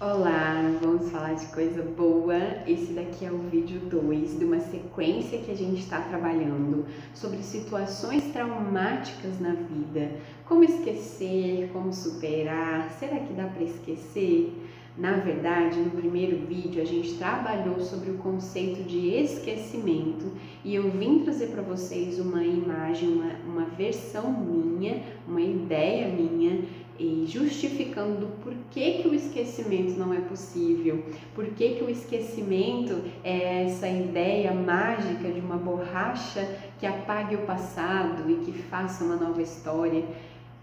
Olá, vamos falar de coisa boa. Esse daqui é o vídeo 2 de uma sequência que a gente está trabalhando sobre situações traumáticas na vida. Como esquecer, como superar, será que dá para esquecer? Na verdade, no primeiro vídeo a gente trabalhou sobre o conceito de esquecimento e eu vim trazer para vocês uma imagem, uma versão minha, uma ideia minha, e justificando por que o esquecimento não é possível, por que o esquecimento é essa ideia mágica de uma borracha que apague o passado e que faça uma nova história.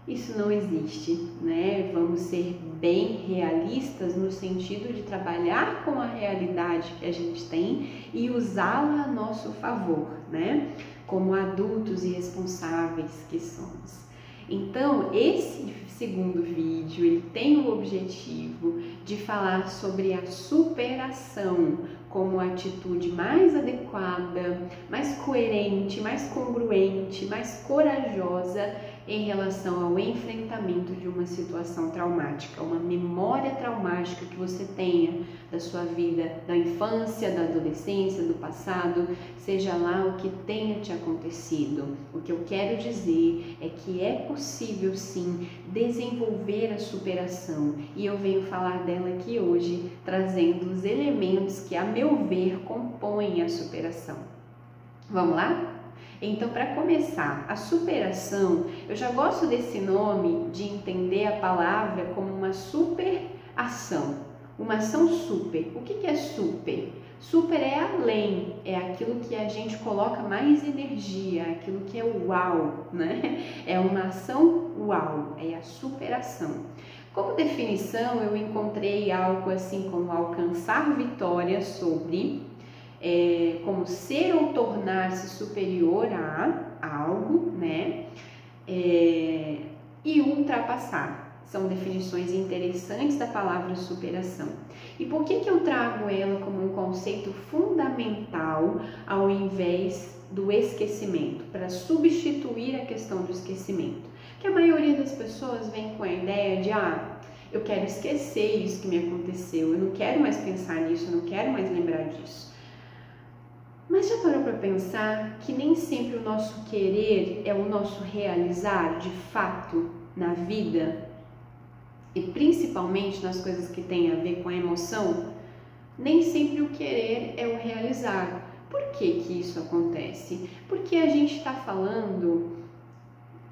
Isso não existe, né? Vamos ser bem realistas no sentido de trabalhar com a realidade que a gente tem e usá-la a nosso favor, né? Como adultos e responsáveis que somos. Então, esse segundo vídeo, ele tem o objetivo de falar sobre a superação como a atitude mais adequada, mais coerente, mais congruente, mais corajosa em relação ao enfrentamento de uma situação traumática, uma memória traumática que você tenha da sua vida, da infância, da adolescência, do passado, seja lá o que tenha te acontecido. O que eu quero dizer é que é possível sim desenvolver a superação e eu venho falar dela aqui hoje, trazendo os elementos que, a meu ver, compõem a superação. Vamos lá? Então, para começar, a superação, eu já gosto desse nome de entender a palavra como uma superação, uma ação super. O que é super? Super é além, é aquilo que a gente coloca mais energia, aquilo que é uau, né? É uma ação uau, é a superação. Como definição, eu encontrei algo assim como alcançar vitória sobre, como ser ou tornar-se superior a algo, né? E ultrapassar. São definições interessantes da palavra superação. E por que eu trago ela como um conceito fundamental ao invés do esquecimento? Para substituir a questão do esquecimento. Que a maioria das pessoas vem com a ideia de, eu quero esquecer isso que me aconteceu, eu não quero mais pensar nisso, eu não quero mais lembrar disso. Mas já parou para pensar que nem sempre o nosso querer é o nosso realizar de fato na vida? E principalmente nas coisas que têm a ver com a emoção, nem sempre o querer é o realizar. Por que isso acontece? Porque a gente está falando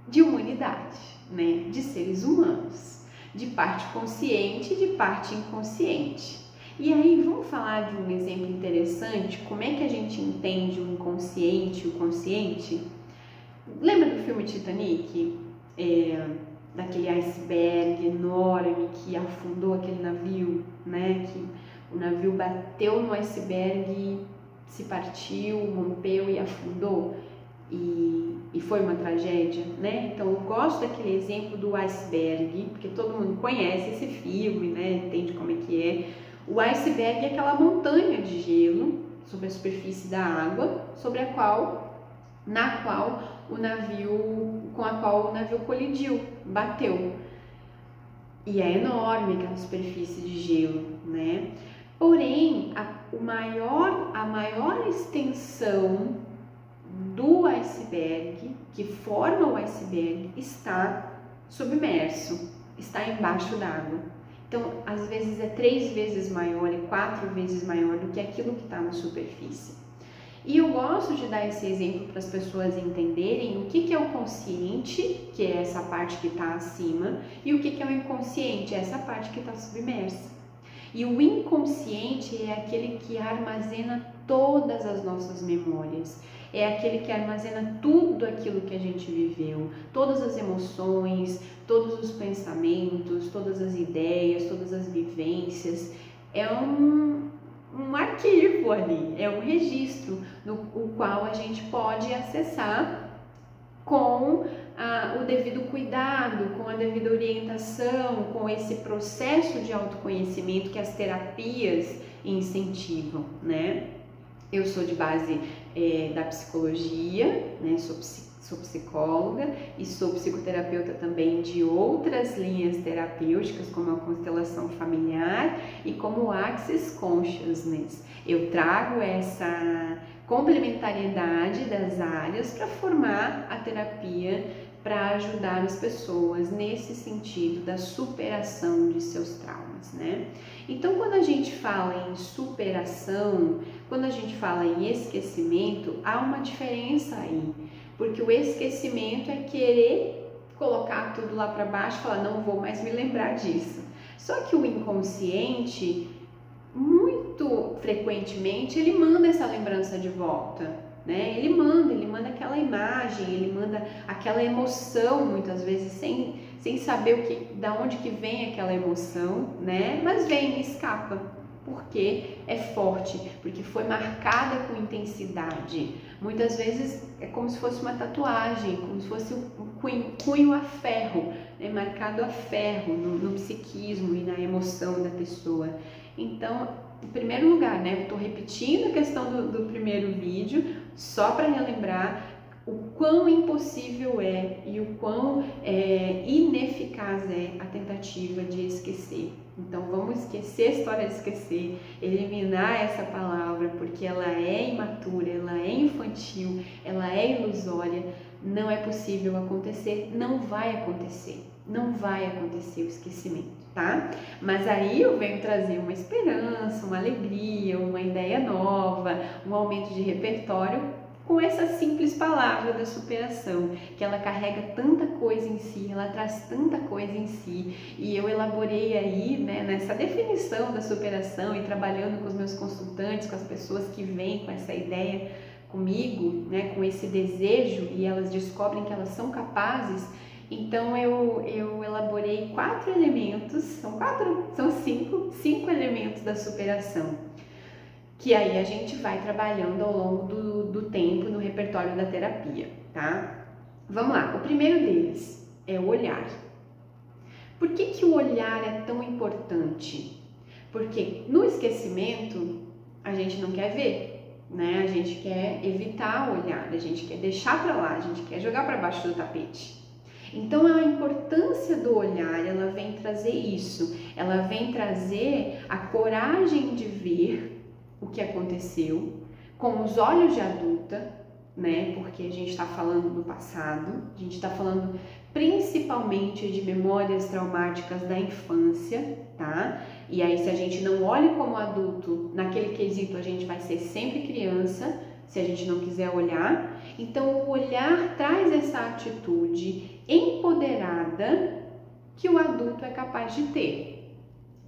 de humanidade, né? De seres humanos, de parte consciente e de parte inconsciente. E aí, vamos falar de um exemplo interessante, como é que a gente entende o inconsciente e o consciente? Lembra do filme Titanic? Daquele iceberg enorme que afundou aquele navio, né? Que o navio bateu no iceberg, se partiu, rompeu e afundou. E foi uma tragédia, né? Então eu gosto daquele exemplo do iceberg, porque todo mundo conhece esse filme, né? Entende como é que é. O iceberg é aquela montanha de gelo sobre a superfície da água, com a qual o navio colidiu, bateu. E é enorme aquela superfície de gelo, né? Porém, a maior extensão do iceberg, que forma o iceberg, está submerso, está embaixo d'água. Então, às vezes é 3 vezes maior e 4 vezes maior do que aquilo que está na superfície. E eu gosto de dar esse exemplo para as pessoas entenderem o que é o consciente, que é essa parte que está acima, e o que é o inconsciente, essa parte que está submersa. E o inconsciente é aquele que armazena todas as nossas memórias, é aquele que armazena tudo aquilo que a gente viveu, todas as emoções, todos os pensamentos, todas as ideias, todas as vivências. É um arquivo ali, é um registro o qual a gente pode acessar com o devido cuidado, com a devida orientação, com esse processo de autoconhecimento que as terapias incentivam, né? Eu sou de base da psicologia, né? Sou Sou psicóloga e sou psicoterapeuta também de outras linhas terapêuticas, como a constelação familiar e como o Access Consciousness. Eu trago essa complementariedade das áreas para formar a terapia para ajudar as pessoas nesse sentido da superação de seus traumas, né? Então, quando a gente fala em superação, quando a gente fala em esquecimento, há uma diferença aí, porque o esquecimento é querer colocar tudo lá para baixo e falar, não vou mais me lembrar disso. Só que o inconsciente, muito frequentemente, ele manda essa lembrança de volta, né? Ele manda aquela imagem, ele manda aquela emoção, muitas vezes sem saber da onde que vem aquela emoção, né? Mas vem, escapa, porque é forte, porque foi marcada com intensidade. Muitas vezes é como se fosse uma tatuagem, como se fosse um cunho a ferro, né? Marcado a ferro no psiquismo e na emoção da pessoa. Então, em primeiro lugar, né, eu estou repetindo a questão do primeiro vídeo, só para relembrar o quão impossível é e o quão ineficaz é a tentativa de esquecer. Então vamos esquecer a história de esquecer, eliminar essa palavra, porque ela é imatura, ela é infantil, ela é ilusória, não é possível acontecer, não vai acontecer. Não vai acontecer o esquecimento, tá? Mas aí eu venho trazer uma esperança, uma alegria, uma ideia nova, um aumento de repertório com essa simples palavra da superação, que ela carrega tanta coisa em si, ela traz tanta coisa em si, e eu elaborei aí, né, nessa definição da superação e trabalhando com os meus consultantes, com as pessoas que vêm com essa ideia comigo, né, com esse desejo, e elas descobrem que elas são capazes. Então eu elaborei 4 elementos, são 5 elementos da superação, que aí a gente vai trabalhando ao longo do tempo no repertório da terapia, tá? Vamos lá, o primeiro deles é o olhar. Por que o olhar é tão importante? Porque no esquecimento a gente não quer ver, né? A gente quer evitar olhar, a gente quer deixar para lá, a gente quer jogar para baixo do tapete. Então a importância do olhar, ela vem trazer isso, ela vem trazer a coragem de ver o que aconteceu com os olhos de adulta, né? Porque a gente está falando do passado, a gente está falando principalmente de memórias traumáticas da infância, tá? E aí se a gente não olha como adulto, naquele quesito a gente vai ser sempre criança, se a gente não quiser olhar. Então o olhar traz essa atitude empoderada que o adulto é capaz de ter.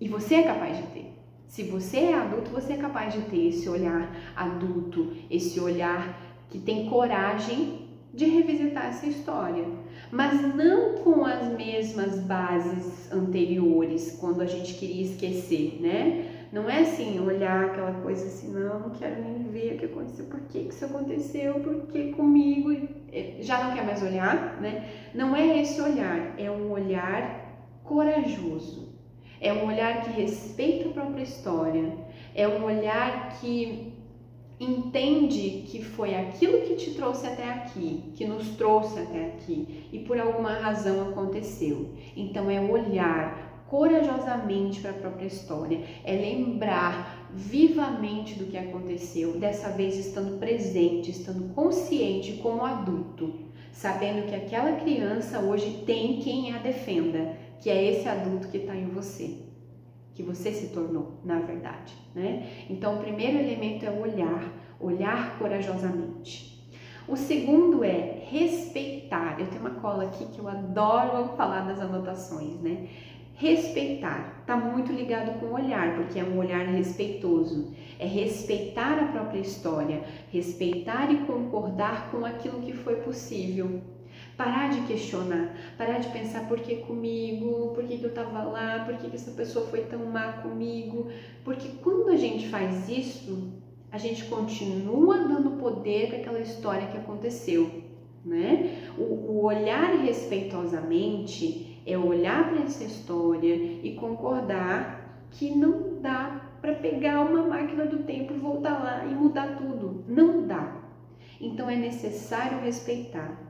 E você é capaz de ter. Se você é adulto, você é capaz de ter esse olhar adulto, esse olhar que tem coragem de revisitar essa história. Mas não com as mesmas bases anteriores, quando a gente queria esquecer, né? Não é assim, olhar aquela coisa assim, não quero nem ver o que aconteceu, por que isso aconteceu, por que comigo, já não quer mais olhar, né? Não é esse olhar, é um olhar corajoso, é um olhar que respeita a própria história, é um olhar que entende que foi aquilo que te trouxe até aqui, que nos trouxe até aqui e por alguma razão aconteceu. Então é olhar corajosamente para a própria história, é lembrar vivamente do que aconteceu, dessa vez estando presente, estando consciente como adulto, sabendo que aquela criança hoje tem quem a defenda, que é esse adulto que está em você, que você se tornou, na verdade, né? Então o primeiro elemento é o olhar corajosamente. O segundo é respeitar. Eu tenho uma cola aqui que eu adoro falar das anotações, né? Respeitar, está muito ligado com o olhar, porque é um olhar respeitoso, é respeitar a própria história, respeitar e concordar com aquilo que foi possível. Parar de questionar, parar de pensar por que comigo, por que eu estava lá, por que essa pessoa foi tão má comigo, porque quando a gente faz isso, a gente continua dando poder para aquela história que aconteceu, né? O olhar respeitosamente é olhar para essa história e concordar que não dá para pegar uma máquina do tempo e voltar lá e mudar tudo. Não dá. Então é necessário respeitar.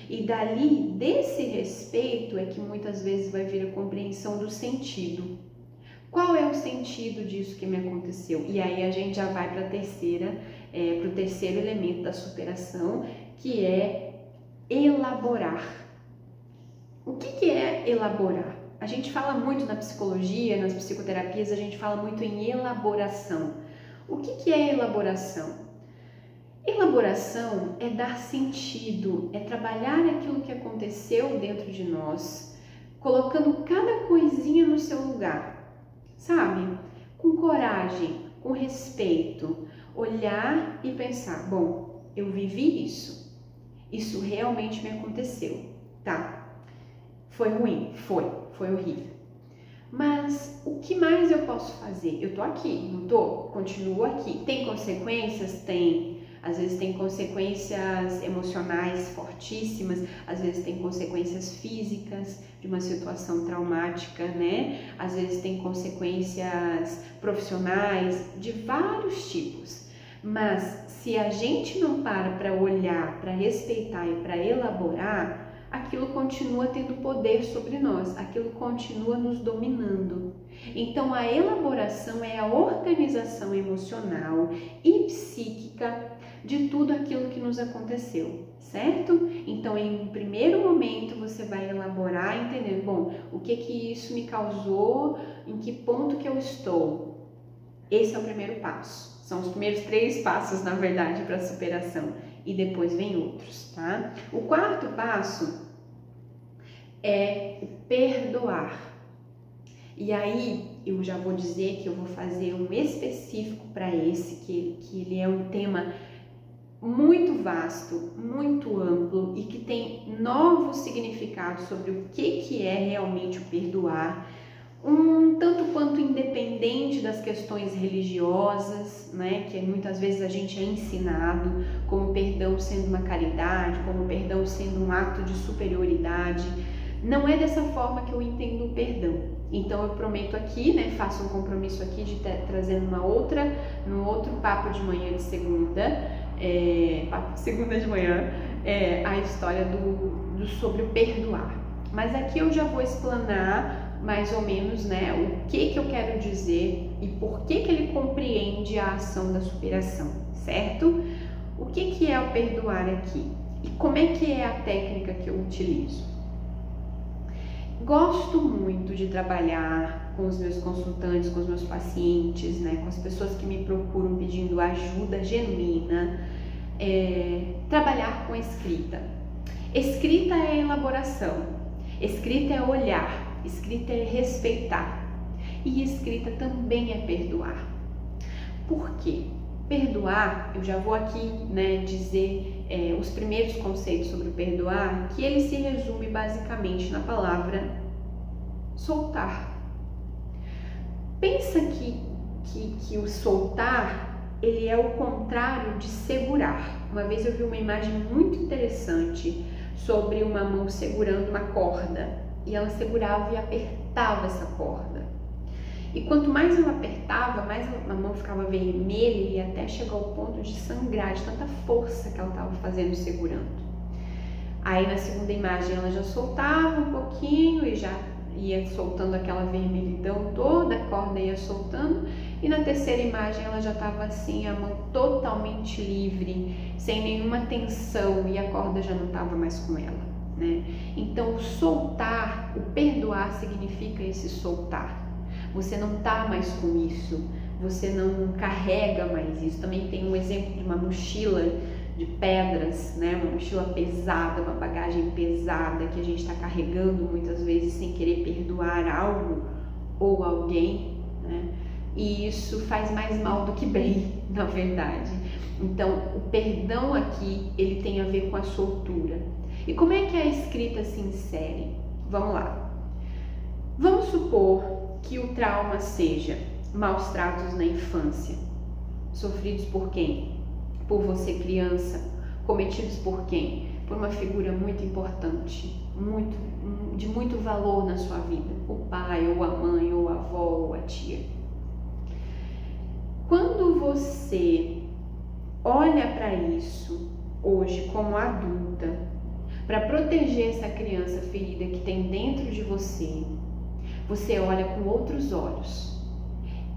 E dali, desse respeito, é que muitas vezes vai vir a compreensão do sentido. Qual é o sentido disso que me aconteceu? E aí a gente já vai para o terceiro elemento da superação, que é elaborar. O que é elaborar? A gente fala muito na psicologia, nas psicoterapias, a gente fala muito em elaboração. O que é elaboração? Elaboração é dar sentido, é trabalhar aquilo que aconteceu dentro de nós, colocando cada coisinha no seu lugar, sabe? Com coragem, com respeito, olhar e pensar, bom, eu vivi isso realmente me aconteceu, tá? Foi ruim? Foi horrível. Mas o que mais eu posso fazer? Eu tô aqui, não tô? Continuo aqui. Tem consequências? Tem. Às vezes tem consequências emocionais fortíssimas, às vezes tem consequências físicas de uma situação traumática, né? Às vezes tem consequências profissionais de vários tipos. Mas se a gente não para olhar, para respeitar e para elaborar, aquilo continua tendo poder sobre nós, aquilo continua nos dominando. Então a elaboração é a organização emocional e psíquica de tudo aquilo que nos aconteceu, certo? Então em um primeiro momento você vai elaborar, entender, bom, o que isso me causou, em que ponto que eu estou. Esse é o primeiro passo. São os primeiros 3 passos, na verdade, para a superação. E depois vem outros, tá? O quarto passo é perdoar. E aí eu já vou dizer que eu vou fazer um específico para esse, que ele é um tema muito vasto, muito amplo e que tem novos significados sobre o que é realmente o perdoar, um tanto quanto independente das questões religiosas, né, que muitas vezes a gente é ensinado como perdão sendo uma caridade, como perdão sendo um ato de superioridade. Não é dessa forma que eu entendo o perdão. Então eu prometo aqui, né, faço um compromisso aqui de trazer no outro papo de manhã de segunda, segunda de manhã, a história sobre o perdoar. Mas aqui eu já vou explanar mais ou menos, né, o que eu quero dizer e por que ele compreende a ação da superação, certo? O que é o perdoar aqui? E como é que é a técnica que eu utilizo? Gosto muito de trabalhar com os meus consultantes, com os meus pacientes, né, com as pessoas que me procuram pedindo ajuda genuína, trabalhar com escrita. Escrita é elaboração, escrita é olhar, escrita é respeitar e escrita também é perdoar. Por quê? Perdoar, eu já vou aqui, né, dizer os primeiros conceitos sobre o perdoar, que ele se resume basicamente na palavra soltar. Pensa que o soltar, ele é o contrário de segurar. Uma vez eu vi uma imagem muito interessante sobre uma mão segurando uma corda e ela segurava e apertava essa corda. E quanto mais ela apertava, mais a mão ficava vermelha e até chegou ao ponto de sangrar, de tanta força que ela estava fazendo segurando. Aí na segunda imagem ela já soltava um pouquinho e já ia soltando aquela vermelhidão toda, a corda ia soltando. E na terceira imagem ela já estava assim, a mão totalmente livre, sem nenhuma tensão e a corda já não estava mais com ela, né? Então o soltar, o perdoar significa esse soltar. Você não tá mais com isso, você não carrega mais isso. Também tem um exemplo de uma mochila de pedras, né? Uma mochila pesada, uma bagagem pesada que a gente está carregando muitas vezes sem querer perdoar algo ou alguém, né? E isso faz mais mal do que bem, na verdade. Então, o perdão aqui, ele tem a ver com a soltura. E como é que a escrita se insere? Vamos lá. Vamos supor que o trauma seja maus tratos na infância, sofridos por quem? Por você, criança. Cometidos por quem? Por uma figura muito importante, de muito valor na sua vida, o pai, ou a mãe, ou a avó, ou a tia. Quando você olha para isso hoje como adulta, para proteger essa criança ferida que tem dentro de você, você olha com outros olhos.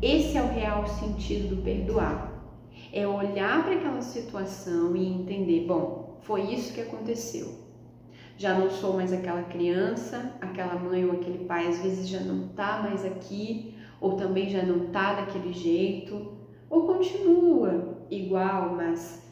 Esse é o real sentido do perdoar. É olhar para aquela situação e entender, bom, foi isso que aconteceu. Já não sou mais aquela criança, aquela mãe ou aquele pai às vezes já não está mais aqui, ou também já não está daquele jeito, ou continua igual, mas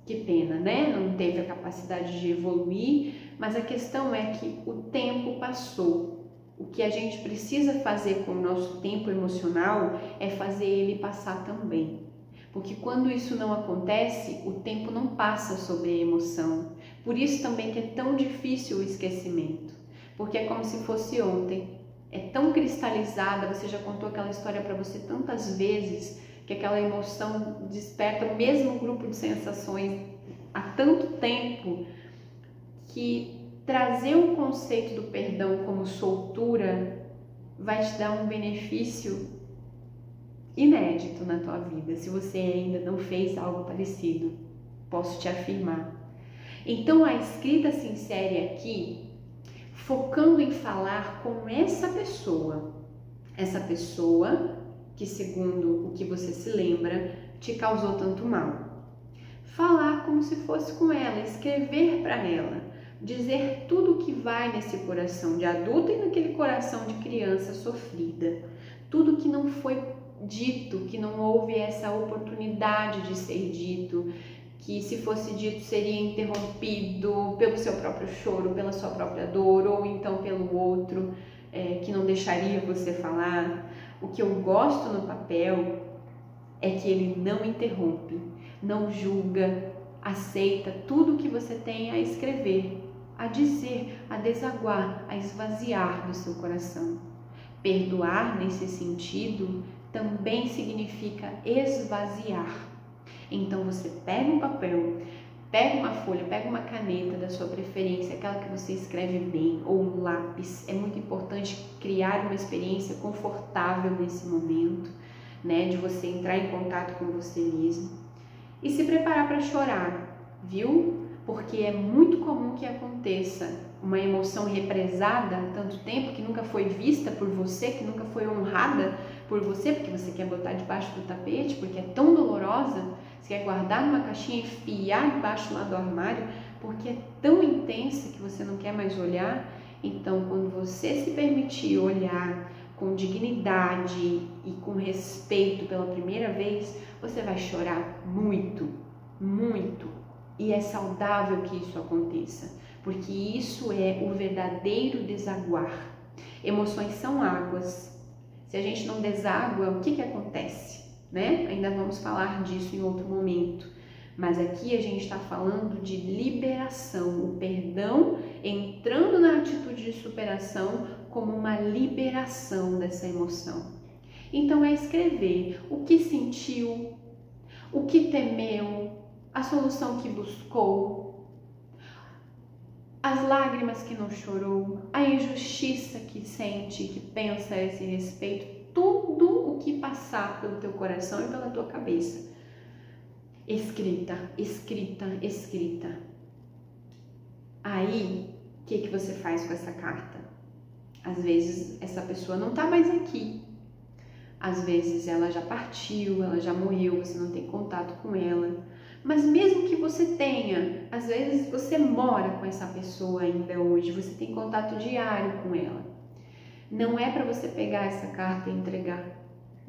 que pena, né? Não teve a capacidade de evoluir, mas a questão é que o tempo passou. O que a gente precisa fazer com o nosso tempo emocional é fazer ele passar também. Porque quando isso não acontece, o tempo não passa sobre a emoção. Por isso também que é tão difícil o esquecimento. Porque é como se fosse ontem. É tão cristalizada, você já contou aquela história para você tantas vezes, que aquela emoção desperta o mesmo grupo de sensações há tanto tempo, que trazer o conceito do perdão como soltura vai te dar um benefício inédito na tua vida, se você ainda não fez algo parecido, posso te afirmar. Então a escrita sincera aqui, focando em falar com essa pessoa que, segundo o que você se lembra, te causou tanto mal. Falar como se fosse com ela, escrever para ela, dizer tudo o que vai nesse coração de adulto e naquele coração de criança sofrida, tudo que não foi dito, que não houve essa oportunidade de ser dito, que se fosse dito seria interrompido pelo seu próprio choro, pela sua própria dor, ou então pelo outro, que não deixaria você falar. O que eu gosto no papel é que ele não interrompe, não julga, aceita tudo que você tem a escrever, a dizer, a desaguar, a esvaziar do seu coração. Perdoar, nesse sentido, também significa esvaziar. Então você pega um papel, pega uma folha, pega uma caneta da sua preferência, aquela que você escreve bem, ou um lápis. É muito importante criar uma experiência confortável nesse momento, né, de você entrar em contato com você mesmo e se preparar para chorar, viu? Porque é muito comum que aconteça uma emoção represada há tanto tempo, que nunca foi vista por você, que nunca foi honrada por você, porque você quer botar debaixo do tapete, porque é tão dolorosa, você quer guardar numa caixinha e enfiar debaixo lá do armário, porque é tão intensa que você não quer mais olhar. Então, quando você se permitir olhar com dignidade e com respeito pela primeira vez, você vai chorar muito, muito. E é saudável que isso aconteça, porque isso é o verdadeiro desaguar. Emoções são águas. Se a gente não deságua, o que acontece? Né? Ainda vamos falar disso em outro momento. Mas aqui a gente está falando de liberação, o perdão entrando na atitude de superação como uma liberação dessa emoção. Então é escrever o que sentiu, o que temeu, a solução que buscou, as lágrimas que não chorou, a injustiça que sente, que pensa a esse respeito, tudo o que passar pelo teu coração e pela tua cabeça. Escrita, escrita, escrita. Aí, o que você faz com essa carta? Às vezes essa pessoa não está mais aqui. Às vezes ela já partiu, ela já morreu, você não tem contato com ela. Mas mesmo que você tenha, às vezes você mora com essa pessoa ainda hoje, você tem contato diário com ela. Não é para você pegar essa carta e entregar.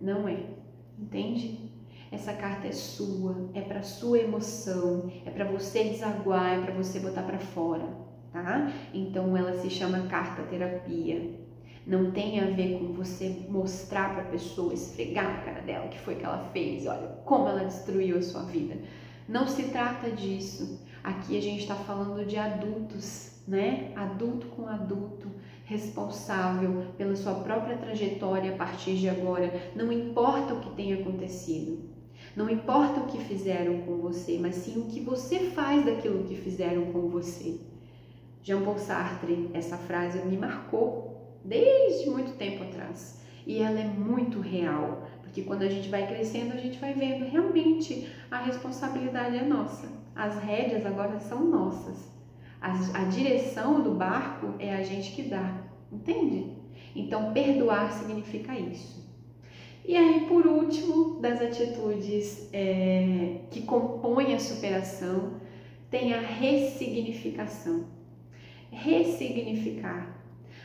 Não é. Entende? Essa carta é sua, é para sua emoção, é para você desaguar, é para você botar para fora, tá? Então ela se chama carta terapia. Não tem a ver com você mostrar para a pessoa, esfregar na cara dela o que foi que ela fez, olha como ela destruiu a sua vida. Não se trata disso. Aqui a gente está falando de adultos, né? Adulto com adulto, responsável pela sua própria trajetória a partir de agora. Não importa o que tenha acontecido. Não importa o que fizeram com você, mas sim o que você faz daquilo que fizeram com você. Jean-Paul Sartre, essa frase me marcou desde muito tempo atrás. E ela é muito real, Porque quando a gente vai crescendo, a gente vai vendo realmente a responsabilidade é nossa. As rédeas agora são nossas. A direção do barco é a gente que dá, entende? Então, perdoar significa isso. E aí, por último, das atitudes que compõem a superação, tem a ressignificação. Ressignificar,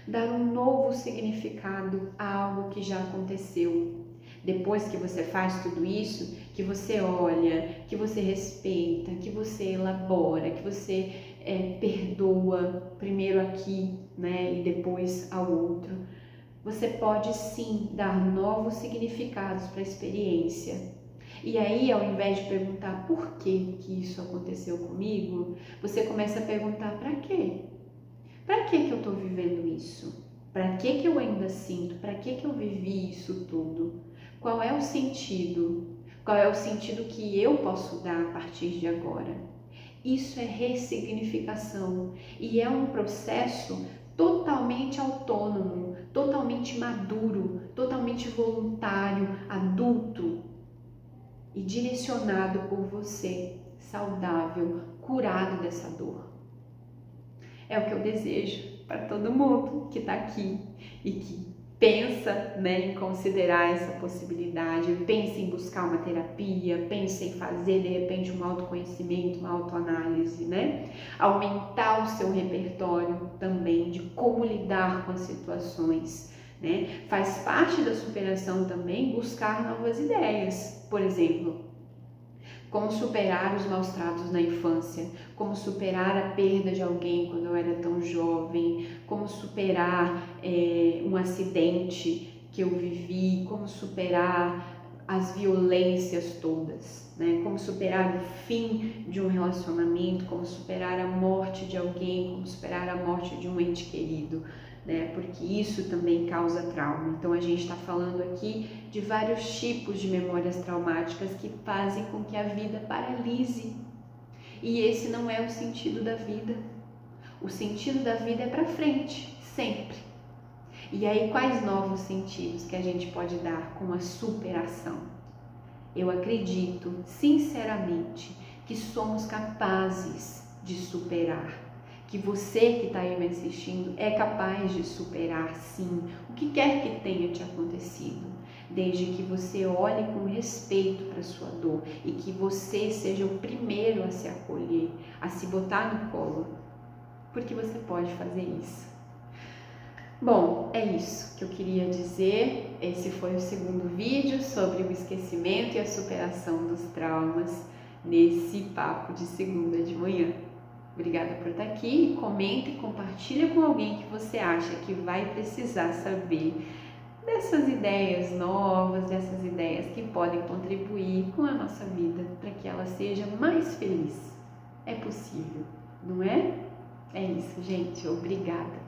dar um novo significado a algo que já aconteceu. Depois que você faz tudo isso, que você olha, que você respeita, que você elabora, que você perdoa primeiro aqui, né, e depois ao outro, você pode sim dar novos significados para a experiência. E aí, ao invés de perguntar por que isso aconteceu comigo, você começa a perguntar para quê? Para que eu estou vivendo isso? Para que eu ainda sinto? Para que eu vivi isso tudo? Qual é o sentido? Qual é o sentido que eu posso dar a partir de agora? Isso é ressignificação e é um processo totalmente autônomo, totalmente maduro, totalmente voluntário, adulto e direcionado por você, saudável, curado dessa dor. É o que eu desejo para todo mundo que está aqui e que pensa, né, em considerar essa possibilidade, pensa em buscar uma terapia, pensa em fazer de repente um autoconhecimento, uma autoanálise, né? Aumentar o seu repertório também de como lidar com as situações, né? Faz parte da superação também buscar novas ideias, por exemplo, como superar os maus tratos na infância, como superar a perda de alguém quando eu era tão jovem, como superar um acidente que eu vivi, como superar as violências todas, né? Como superar o fim de um relacionamento, como superar a morte de alguém, como superar a morte de um ente querido, né? Porque isso também causa trauma. Então a gente está falando aqui de vários tipos de memórias traumáticas que fazem com que a vida paralise. E esse não é o sentido da vida. O sentido da vida é para frente, sempre. E aí, quais novos sentidos que a gente pode dar com a superação? Eu acredito, sinceramente, que somos capazes de superar. Que você que está aí me assistindo é capaz de superar, sim, o que quer que tenha te acontecido. Desde que você olhe com respeito para a sua dor e que você seja o primeiro a se acolher, a se botar no colo. Porque você pode fazer isso. Bom, é isso que eu queria dizer. Esse foi o segundo vídeo sobre o esquecimento e a superação dos traumas nesse papo de segunda de manhã. Obrigada por estar aqui. Comenta e compartilha com alguém que você acha que vai precisar saber dessas ideias novas, dessas ideias que podem contribuir com a nossa vida para que ela seja mais feliz. É possível, não é? É isso, gente. Obrigada.